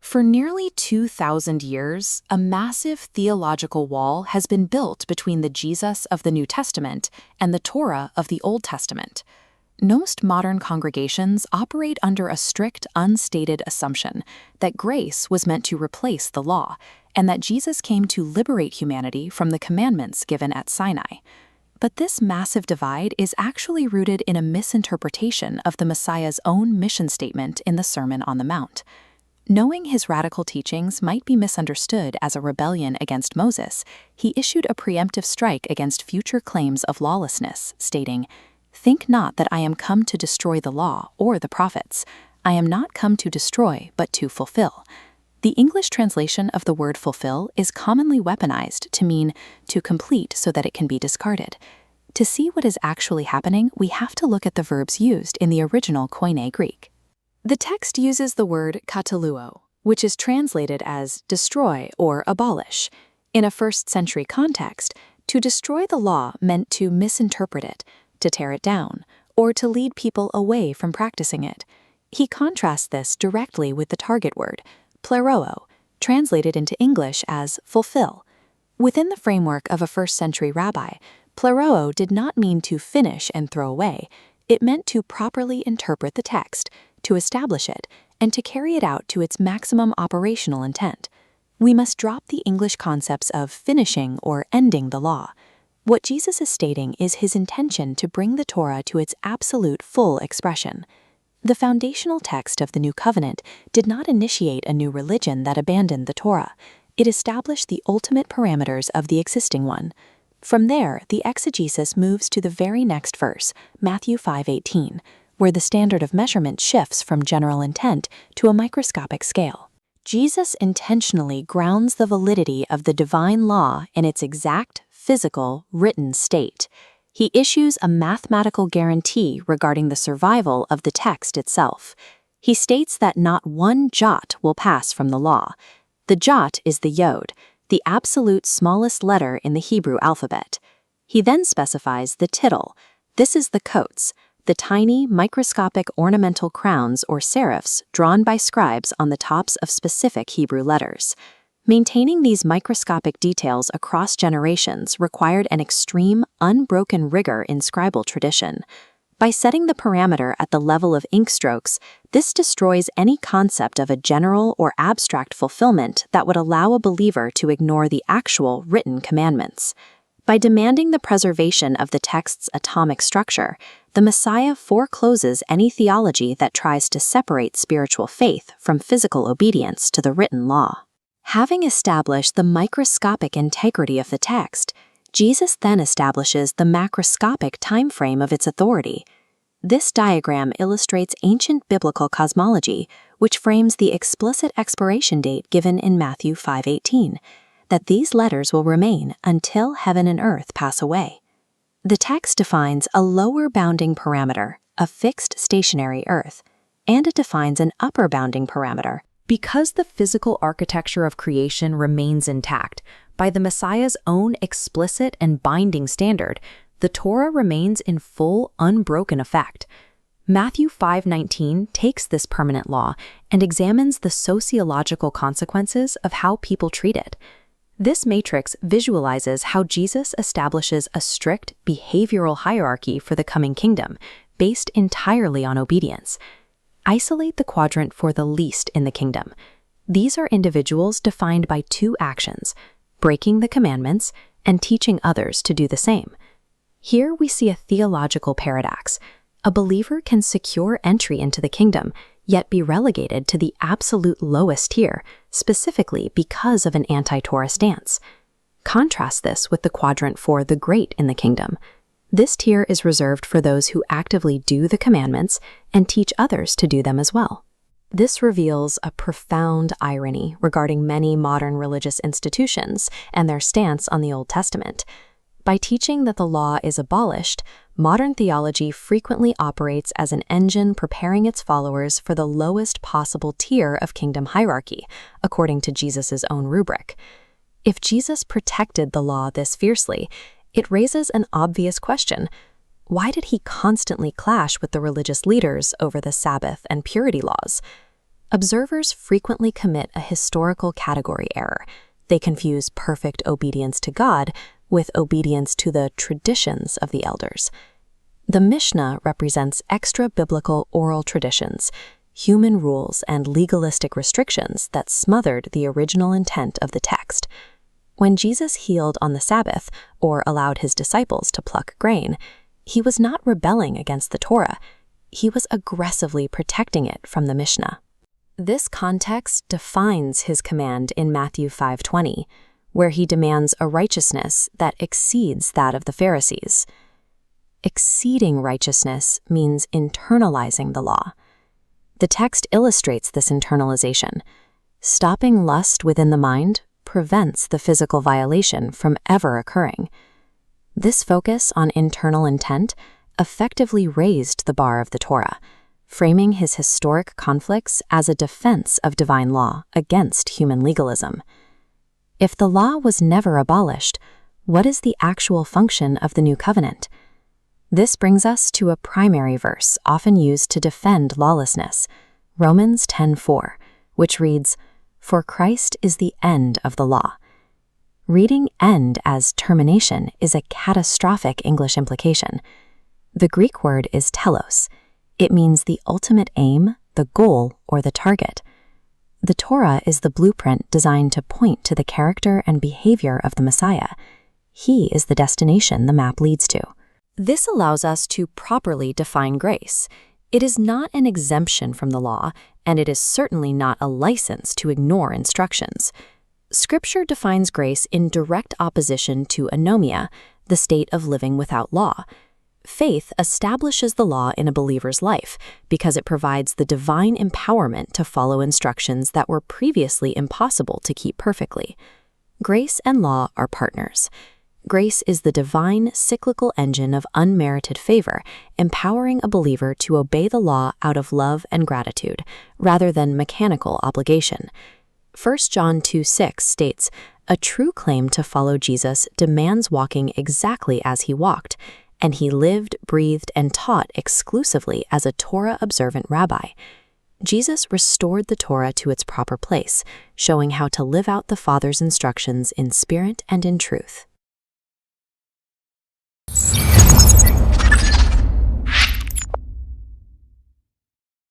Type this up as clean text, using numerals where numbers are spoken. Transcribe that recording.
For nearly 2,000 years, a massive theological wall has been built between the Jesus of the New Testament and the Torah of the Old Testament. Most modern congregations operate under a strict, unstated assumption that grace was meant to replace the law, and that Jesus came to liberate humanity from the commandments given at Sinai. But this massive divide is actually rooted in a misinterpretation of the Messiah's own mission statement in the Sermon on the Mount. Knowing his radical teachings might be misunderstood as a rebellion against Moses, he issued a preemptive strike against future claims of lawlessness, stating, "Think not that I am come to destroy the law or the prophets. I am not come to destroy, but to fulfill." The English translation of the word fulfill is commonly weaponized to mean to complete so that it can be discarded. To see what is actually happening, we have to look at the verbs used in the original Koine Greek. The text uses the word Katalyō, which is translated as destroy or abolish. In a first-century context, to destroy the law meant to misinterpret it, to tear it down, or to lead people away from practicing it. He contrasts this directly with the target word, Plēroō, translated into English as fulfill. Within the framework of a first-century rabbi, Plēroō did not mean to finish and throw away. It meant to properly interpret the text, to establish it, and to carry it out to its maximum operational intent. We must drop the English concepts of finishing or ending the law. What Jesus is stating is his intention to bring the Torah to its absolute full expression. The foundational text of the New Covenant did not initiate a new religion that abandoned the Torah. It established the ultimate parameters of the existing one. From there, the exegesis moves to the very next verse, Matthew 5:18, where the standard of measurement shifts from general intent to a microscopic scale. Jesus intentionally grounds the validity of the divine law in its exact, physical, written state. He issues a mathematical guarantee regarding the survival of the text itself. He states that not one jot will pass from the law. The jot is the yod, the absolute smallest letter in the Hebrew alphabet. He then specifies the tittle. This is the coats, the tiny, microscopic ornamental crowns or serifs drawn by scribes on the tops of specific Hebrew letters. Maintaining these microscopic details across generations required an extreme, unbroken rigor in scribal tradition. By setting the parameter at the level of ink strokes, this destroys any concept of a general or abstract fulfillment that would allow a believer to ignore the actual written commandments. By demanding the preservation of the text's atomic structure, the Messiah forecloses any theology that tries to separate spiritual faith from physical obedience to the written law. Having established the microscopic integrity of the text, Jesus then establishes the macroscopic time frame of its authority. This diagram illustrates ancient biblical cosmology, which frames the explicit expiration date given in Matthew 5:18, that these letters will remain until heaven and earth pass away. The text defines a lower bounding parameter, a fixed stationary earth, and it defines an upper bounding parameter. Because the physical architecture of creation remains intact, by the Messiah's own explicit and binding standard, the Torah remains in full, unbroken effect. Matthew 5:19 takes this permanent law and examines the sociological consequences of how people treat it. This matrix visualizes how Jesus establishes a strict behavioral hierarchy for the coming kingdom, based entirely on obedience. Isolate the quadrant for the least in the kingdom. These are individuals defined by two actions: breaking the commandments and teaching others to do the same. Here we see a theological paradox. A believer can secure entry into the kingdom, yet be relegated to the absolute lowest tier, specifically because of an anti-Torah stance. Contrast this with the quadrant for the great in the kingdom. This tier is reserved for those who actively do the commandments and teach others to do them as well. This reveals a profound irony regarding many modern religious institutions and their stance on the Old Testament. By teaching that the law is abolished, modern theology frequently operates as an engine preparing its followers for the lowest possible tier of kingdom hierarchy, according to Jesus' own rubric. If Jesus protected the law this fiercely, it raises an obvious question. Why did he constantly clash with the religious leaders over the Sabbath and purity laws? Observers frequently commit a historical category error. They confuse perfect obedience to God with obedience to the traditions of the elders. The Mishnah represents extra-biblical oral traditions, human rules and legalistic restrictions that smothered the original intent of the text. When Jesus healed on the Sabbath or allowed his disciples to pluck grain, he was not rebelling against the Torah. He was aggressively protecting it from the Mishnah. This context defines his command in Matthew 5:20, where he demands a righteousness that exceeds that of the Pharisees. Exceeding righteousness means internalizing the law. The text illustrates this internalization. Stopping lust within the mind prevents the physical violation from ever occurring. This focus on internal intent effectively raised the bar of the Torah, framing his historic conflicts as a defense of divine law against human legalism. If the law was never abolished, what is the actual function of the new covenant? This brings us to a primary verse often used to defend lawlessness, Romans 10:4, which reads, "For Christ is the end of the law." Reading end as termination is a catastrophic English implication. The Greek word is telos. It means the ultimate aim, the goal, or the target. The Torah is the blueprint designed to point to the character and behavior of the Messiah. He is the destination the map leads to. This allows us to properly define grace. It is not an exemption from the law, and it is certainly not a license to ignore instructions. Scripture defines grace in direct opposition to anomia, the state of living without law. Faith establishes the law in a believer's life because it provides the divine empowerment to follow instructions that were previously impossible to keep perfectly. Grace and law are partners. Grace is the divine cyclical engine of unmerited favor, empowering a believer to obey the law out of love and gratitude, rather than mechanical obligation. 1 John 2:6 states, "A true claim to follow Jesus demands walking exactly as he walked, and he lived, breathed, and taught exclusively as a Torah-Observant rabbi." Jesus restored the Torah to its proper place, showing how to live out the Father's instructions in spirit and in truth.